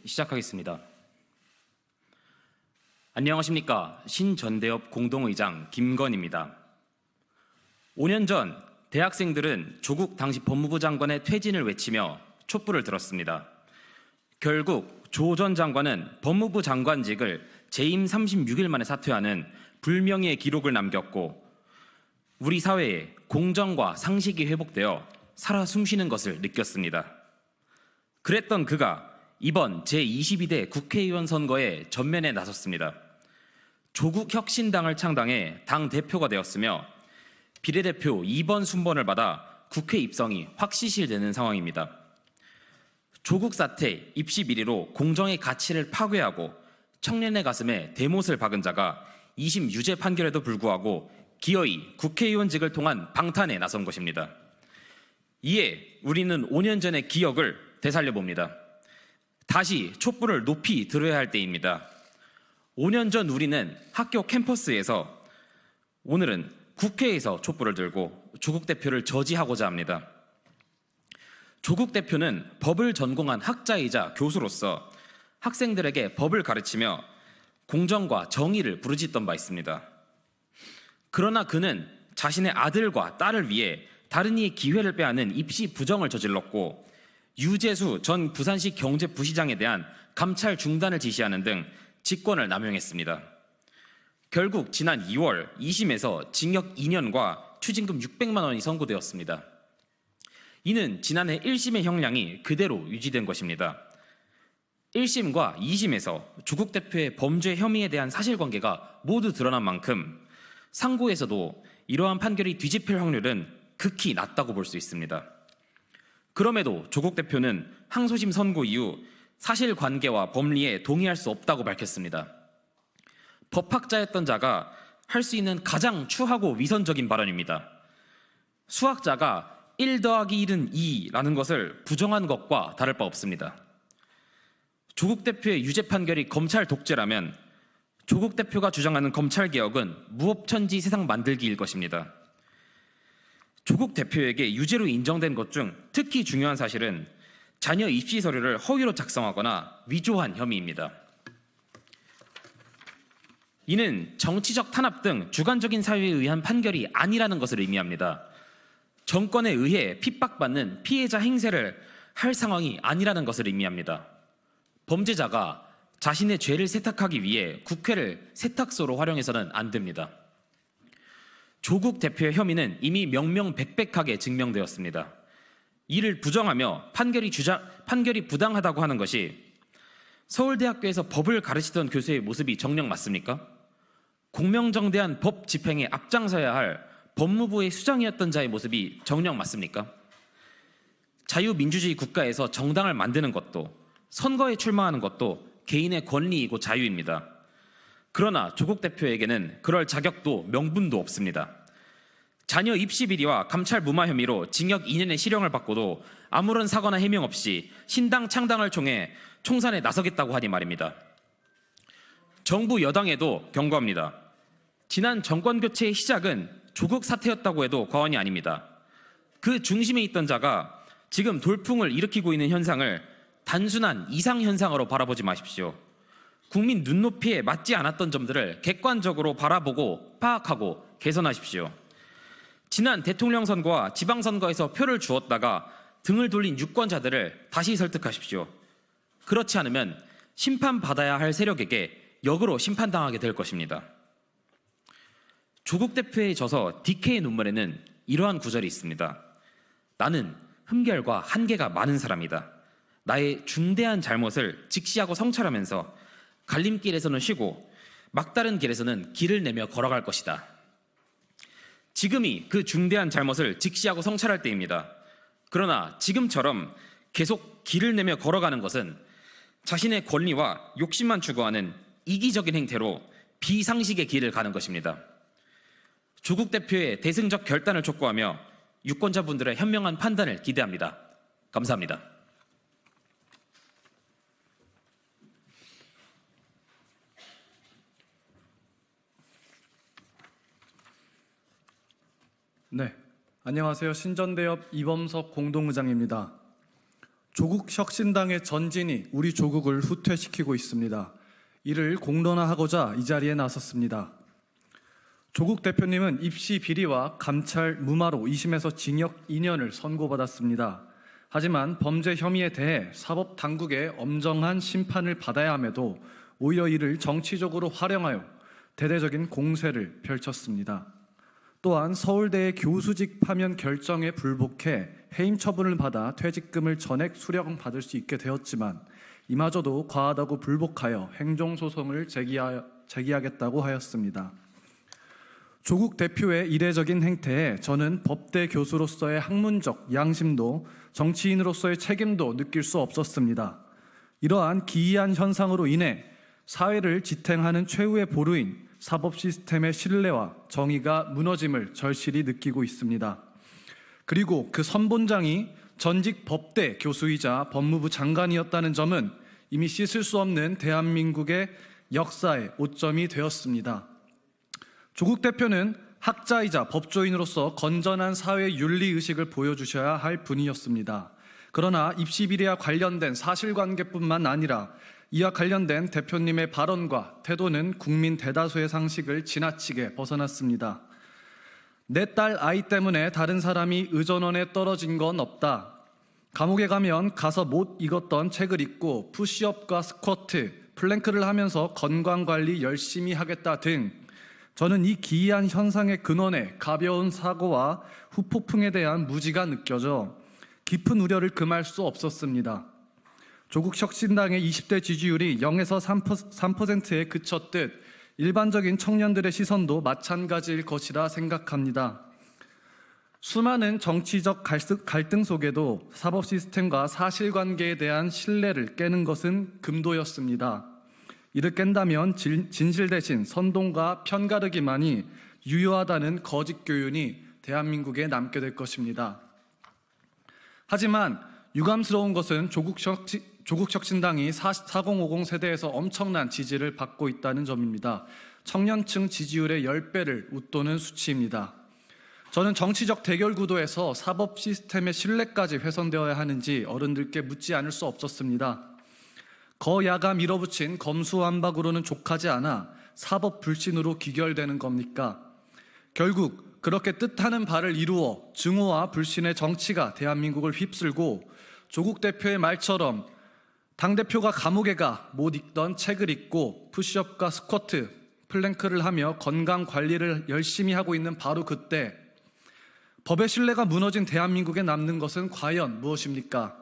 시작하겠습니다. 안녕하십니까. 신전대협 공동의장 김건입니다. 5년 전 대학생들은 조국 당시 법무부 장관의 퇴진을 외치며 촛불을 들었습니다. 결국 조 전 장관은 법무부 장관직을 재임 36일 만에 사퇴하는 불명예의 기록을 남겼고 우리 사회에 공정과 상식이 회복되어 살아 숨쉬는 것을 느꼈습니다. 그랬던 그가 이번 제22대 국회의원 선거에 전면에 나섰습니다. 조국혁신당을 창당해 당 대표가 되었으며 비례대표 2번 순번을 받아 국회 입성이 확실시되는 상황입니다. 조국 사태 입시 비리로 공정의 가치를 파괴하고 청년의 가슴에 대못을 박은 자가 2심 유죄 판결에도 불구하고 기어이 국회의원직을 통한 방탄에 나선 것입니다. 이에 우리는 5년 전의 기억을 되살려 봅니다. 다시 촛불을 높이 들어야 할 때입니다. 5년 전 우리는 학교 캠퍼스에서, 오늘은 국회에서 촛불을 들고 조국 대표를 저지하고자 합니다. 조국 대표는 법을 전공한 학자이자 교수로서 학생들에게 법을 가르치며 공정과 정의를 부르짖던 바 있습니다. 그러나 그는 자신의 아들과 딸을 위해 다른 이의 기회를 빼앗는 입시 부정을 저질렀고 유재수 전 부산시 경제부시장에 대한 감찰 중단을 지시하는 등 직권을 남용했습니다. 결국 지난 2월 2심에서 징역 2년과 추징금 600만 원이 선고되었습니다. 이는 지난해 1심의 형량이 그대로 유지된 것입니다. 1심과 2심에서 조국 대표의 범죄 혐의에 대한 사실관계가 모두 드러난 만큼 상고에서도 이러한 판결이 뒤집힐 확률은 극히 낮다고 볼 수 있습니다. 그럼에도 조국 대표는 항소심 선고 이후 사실관계와 법리에 동의할 수 없다고 밝혔습니다. 법학자였던 자가 할 수 있는 가장 추하고 위선적인 발언입니다. 수학자가 1 더하기 1은 2라는 것을 부정한 것과 다를 바 없습니다. 조국 대표의 유죄 판결이 검찰 독재라면 조국 대표가 주장하는 검찰개혁은 무법천지 세상 만들기일 것입니다. 조국 대표에게 유죄로 인정된 것 중 특히 중요한 사실은 자녀 입시 서류를 허위로 작성하거나 위조한 혐의입니다. 이는 정치적 탄압 등 주관적인 사유에 의한 판결이 아니라는 것을 의미합니다. 정권에 의해 핍박받는 피해자 행세를 할 상황이 아니라는 것을 의미합니다. 범죄자가 자신의 죄를 세탁하기 위해 국회를 세탁소로 활용해서는 안 됩니다. 조국 대표의 혐의는 이미 명명백백하게 증명되었습니다. 이를 부정하며 판결이 부당하다고 하는 것이 서울대학교에서 법을 가르치던 교수의 모습이 정녕 맞습니까? 공명정대한 법 집행에 앞장서야 할 법무부의 수장이었던 자의 모습이 정녕 맞습니까? 자유민주주의 국가에서 정당을 만드는 것도 선거에 출마하는 것도 개인의 권리이고 자유입니다. 그러나 조국 대표에게는 그럴 자격도 명분도 없습니다. 자녀 입시 비리와 감찰 무마 혐의로 징역 2년의 실형을 받고도 아무런 사과나 해명 없이 신당 창당을 총해 총선에 나서겠다고 하니 말입니다. 정부 여당에도 경고합니다. 지난 정권 교체의 시작은 조국 사태였다고 해도 과언이 아닙니다. 그 중심에 있던 자가 지금 돌풍을 일으키고 있는 현상을 단순한 이상현상으로 바라보지 마십시오. 국민 눈높이에 맞지 않았던 점들을 객관적으로 바라보고 파악하고 개선하십시오. 지난 대통령 선거와 지방선거에서 표를 주었다가 등을 돌린 유권자들을 다시 설득하십시오. 그렇지 않으면 심판받아야 할 세력에게 역으로 심판당하게 될 것입니다. 조국 대표의 저서 DK의 눈물에는 이러한 구절이 있습니다. 나는 흠결과 한계가 많은 사람이다. 나의 중대한 잘못을 직시하고 성찰하면서 갈림길에서는 쉬고 막다른 길에서는 길을 내며 걸어갈 것이다. 지금이 그 중대한 잘못을 직시하고 성찰할 때입니다. 그러나 지금처럼 계속 길을 내며 걸어가는 것은 자신의 권리와 욕심만 추구하는 이기적인 행태로 비상식의 길을 가는 것입니다. 조국 대표의 대승적 결단을 촉구하며 유권자분들의 현명한 판단을 기대합니다. 감사합니다. 네, 안녕하세요. 신전대협 이범석 공동의장입니다. 조국 혁신당의 전진이 우리 조국을 후퇴시키고 있습니다. 이를 공론화하고자 이 자리에 나섰습니다. 조국 대표님은 입시 비리와 감찰 무마로 2심에서 징역 2년을 선고받았습니다. 하지만 범죄 혐의에 대해 사법당국의 엄정한 심판을 받아야 함에도 오히려 이를 정치적으로 활용하여 대대적인 공세를 펼쳤습니다. 또한 서울대의 교수직 파면 결정에 불복해 해임 처분을 받아 퇴직금을 전액 수령받을 수 있게 되었지만 이마저도 과하다고 불복하여 행정소송을 제기하겠다고 하였습니다. 조국 대표의 이례적인 행태에 저는 법대 교수로서의 학문적 양심도 정치인으로서의 책임도 느낄 수 없었습니다. 이러한 기이한 현상으로 인해 사회를 지탱하는 최후의 보루인 사법 시스템의 신뢰와 정의가 무너짐을 절실히 느끼고 있습니다. 그리고 그 선본장이 전직 법대 교수이자 법무부 장관이었다는 점은 이미 씻을 수 없는 대한민국의 역사의 오점이 되었습니다. 조국 대표는 학자이자 법조인으로서 건전한 사회 윤리의식을 보여주셔야 할 분이었습니다. 그러나 입시 비리와 관련된 사실관계뿐만 아니라 이와 관련된 대표님의 발언과 태도는 국민 대다수의 상식을 지나치게 벗어났습니다. 내 딸 아이 때문에 다른 사람이 의전원에 떨어진 건 없다. 감옥에 가면 가서 못 읽었던 책을 읽고 푸시업과 스쿼트, 플랭크를 하면서 건강관리 열심히 하겠다 등 저는 이 기이한 현상의 근원에 가벼운 사고와 후폭풍에 대한 무지가 느껴져 깊은 우려를 금할 수 없었습니다. 조국 혁신당의 20대 지지율이 0에서 3%에 그쳤듯 일반적인 청년들의 시선도 마찬가지일 것이라 생각합니다. 수많은 정치적 갈등 속에도 사법 시스템과 사실관계에 대한 신뢰를 깨는 것은 금도였습니다. 이를 깬다면 진실 대신 선동과 편가르기만이 유효하다는 거짓 교훈이 대한민국에 남게 될 것입니다. 하지만 유감스러운 것은 조국 혁신당이 4050 세대에서 엄청난 지지를 받고 있다는 점입니다. 청년층 지지율의 10배를 웃도는 수치입니다. 저는 정치적 대결 구도에서 사법 시스템의 신뢰까지 훼손되어야 하는지 어른들께 묻지 않을 수 없었습니다. 거야가 밀어붙인 검수완박으로는 족하지 않아 사법 불신으로 귀결되는 겁니까? 결국 그렇게 뜻하는 바를 이루어 증오와 불신의 정치가 대한민국을 휩쓸고 조국 대표의 말처럼 당대표가 감옥에 가 못 읽던 책을 읽고 푸시업과 스쿼트, 플랭크를 하며 건강관리를 열심히 하고 있는 바로 그때 법의 신뢰가 무너진 대한민국에 남는 것은 과연 무엇입니까?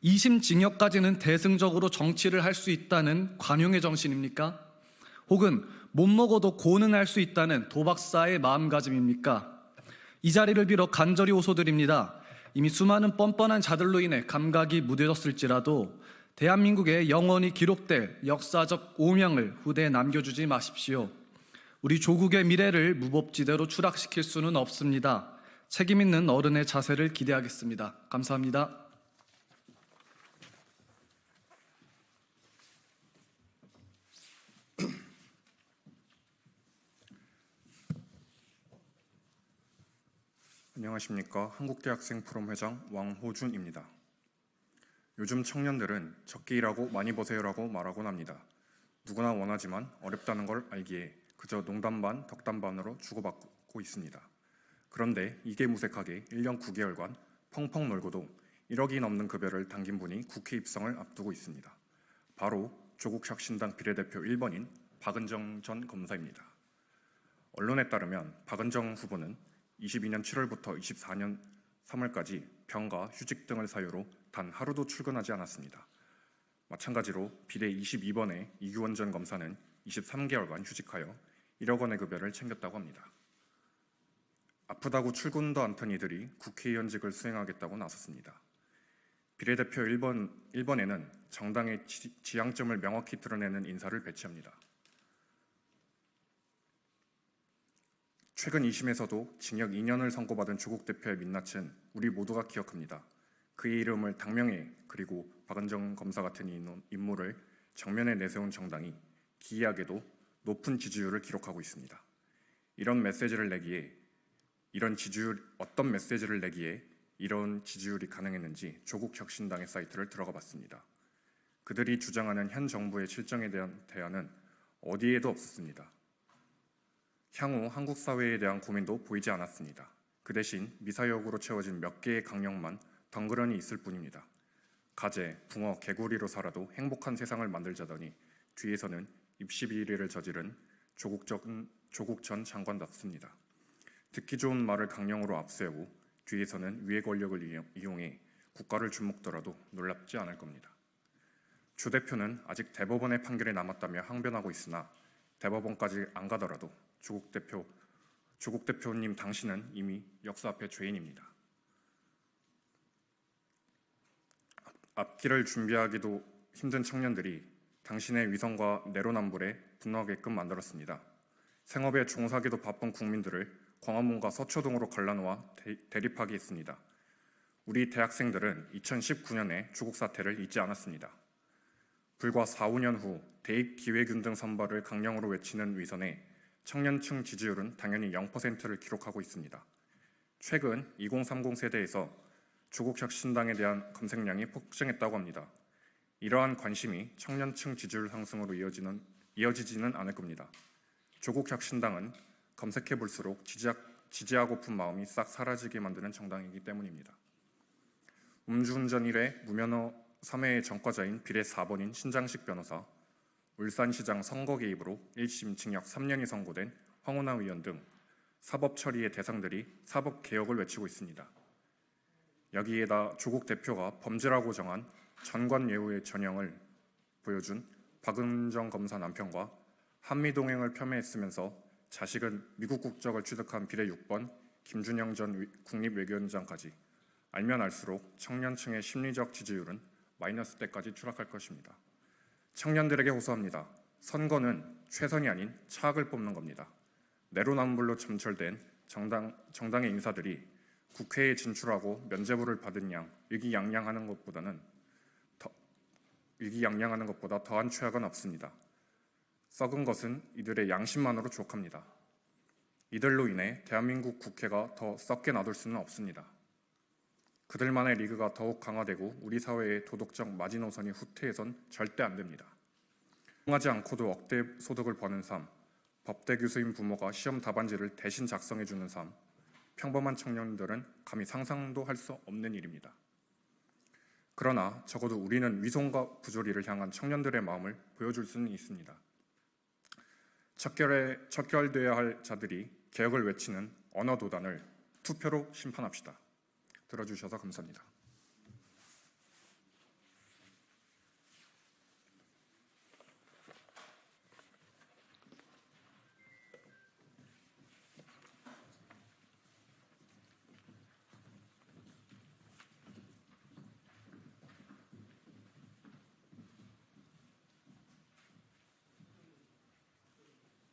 2심 징역까지는 대승적으로 정치를 할 수 있다는 관용의 정신입니까? 혹은 못 먹어도 고는 할 수 있다는 도박사의 마음가짐입니까? 이 자리를 빌어 간절히 호소드립니다. 이미 수많은 뻔뻔한 자들로 인해 감각이 무뎌졌을지라도 대한민국에 영원히 기록될 역사적 오명을 후대에 남겨주지 마십시오. 우리 조국의 미래를 무법지대로 추락시킬 수는 없습니다. 책임 있는 어른의 자세를 기대하겠습니다. 감사합니다. 안녕하십니까. 한국대학생 포럼 회장 왕호준입니다. 요즘 청년들은 적게 일하고 많이 버세요라고 말하곤 합니다. 누구나 원하지만 어렵다는 걸 알기에 그저 농담 반 덕담 반으로 주고받고 있습니다. 그런데 이게 무색하게 1년 9개월간 펑펑 놀고도 1억이 넘는 급여를 당긴 분이 국회 입성을 앞두고 있습니다. 바로 조국 혁신당 비례대표 1번인 박은정 전 검사입니다. 언론에 따르면 박은정 후보는 22년 7월부터 24년 3월까지 병가, 휴직 등을 사유로 단 하루도 출근하지 않았습니다. 마찬가지로 비례 22번의 이규원 전 검사는 23개월간 휴직하여 1억 원의 급여를 챙겼다고 합니다. 아프다고 출근도 않던 이들이 국회의원직을 수행하겠다고 나섰습니다. 비례대표 1번에는 정당의 지향점을 명확히 드러내는 인사를 배치합니다. 최근 2심에서도 징역 2년을 선고받은 조국 대표의 민낯은 우리 모두가 기억합니다. 그의 이름을 당명에 그리고 박은정 검사 같은 인물을 정면에 내세운 정당이 기이하게도 높은 지지율을 기록하고 있습니다. 어떤 메시지를 내기에 이런 지지율이 가능했는지 조국 혁신당의 사이트를 들어가 봤습니다. 그들이 주장하는 현 정부의 실정에 대한 대안은 어디에도 없었습니다. 향후 한국 사회에 대한 고민도 보이지 않았습니다. 그 대신 미사역으로 채워진 몇 개의 강령만 덩그러니 있을 뿐입니다. 가재, 붕어, 개구리로 살아도 행복한 세상을 만들자더니 뒤에서는 입시 비리를 저지른 조국 전 장관답습니다. 듣기 좋은 말을 강령으로 앞세우고 뒤에서는 위의 권력을 이용해 국가를 주목더라도 놀랍지 않을 겁니다. 조 대표는 아직 대법원의 판결이 남았다며 항변하고 있으나 대법원까지 안 가더라도 조국 대표님 당신은 이미 역사 앞에 죄인입니다. 앞길을 준비하기도 힘든 청년들이 당신의 위선과 내로남불에 분노하게끔 만들었습니다. 생업에 종사하기도 바쁜 국민들을 광화문과 서초동으로 갈라놓아 대립하게 했습니다. 우리 대학생들은 2019년에 조국 사태를 잊지 않았습니다. 불과 4, 5년 후 대입 기회균등 선발을 강령으로 외치는 위선에 청년층 지지율은 당연히 0%를 기록하고 있습니다. 최근 2030 세대에서 조국 혁신당에 대한 검색량이 폭증했다고 합니다. 이러한 관심이 청년층 지지율 상승으로 이어지지는 않을 겁니다. 조국 혁신당은 검색해 볼수록 지지하고픈 마음이 싹 사라지게 만드는 정당이기 때문입니다. 음주운전 1회, 무면허 3회의 전과자인 비례 4번인 신장식 변호사, 울산시장 선거 개입으로 1심 징역 3년이 선고된 황운하 의원 등 사법 처리의 대상들이 사법 개혁을 외치고 있습니다. 여기에다 조국 대표가 범죄라고 정한 전관예우의 전형을 보여준 박은정 검사 남편과 한미동행을 폄훼했으면서 자식은 미국 국적을 취득한 비례 6번 김준영 전 국립외교원장까지 알면 알수록 청년층의 심리적 지지율은 마이너스대까지 추락할 것입니다. 청년들에게 호소합니다. 선거는 최선이 아닌 차악을 뽑는 겁니다. 내로남불로 점철된 정당의 인사들이 국회에 진출하고 면죄부를 받은 양 의기양양하는 것보다 더한 최악은 없습니다. 썩은 것은 이들의 양심만으로 족합니다. 이들로 인해 대한민국 국회가 더 썩게 놔둘 수는 없습니다. 그들만의 리그가 더욱 강화되고 우리 사회의 도덕적 마지노선이 후퇴해선 절대 안 됩니다. 하지 않고도 억대 소득을 버는 삶, 법대 교수인 부모가 시험 답안지를 대신 작성해주는 삶, 평범한 청년들은 감히 상상도 할 수 없는 일입니다. 그러나 적어도 우리는 위선과 부조리를 향한 청년들의 마음을 보여줄 수는 있습니다. 척결돼야 할 자들이 개혁을 외치는 언어도단을 투표로 심판합시다. 들어주셔서 감사합니다.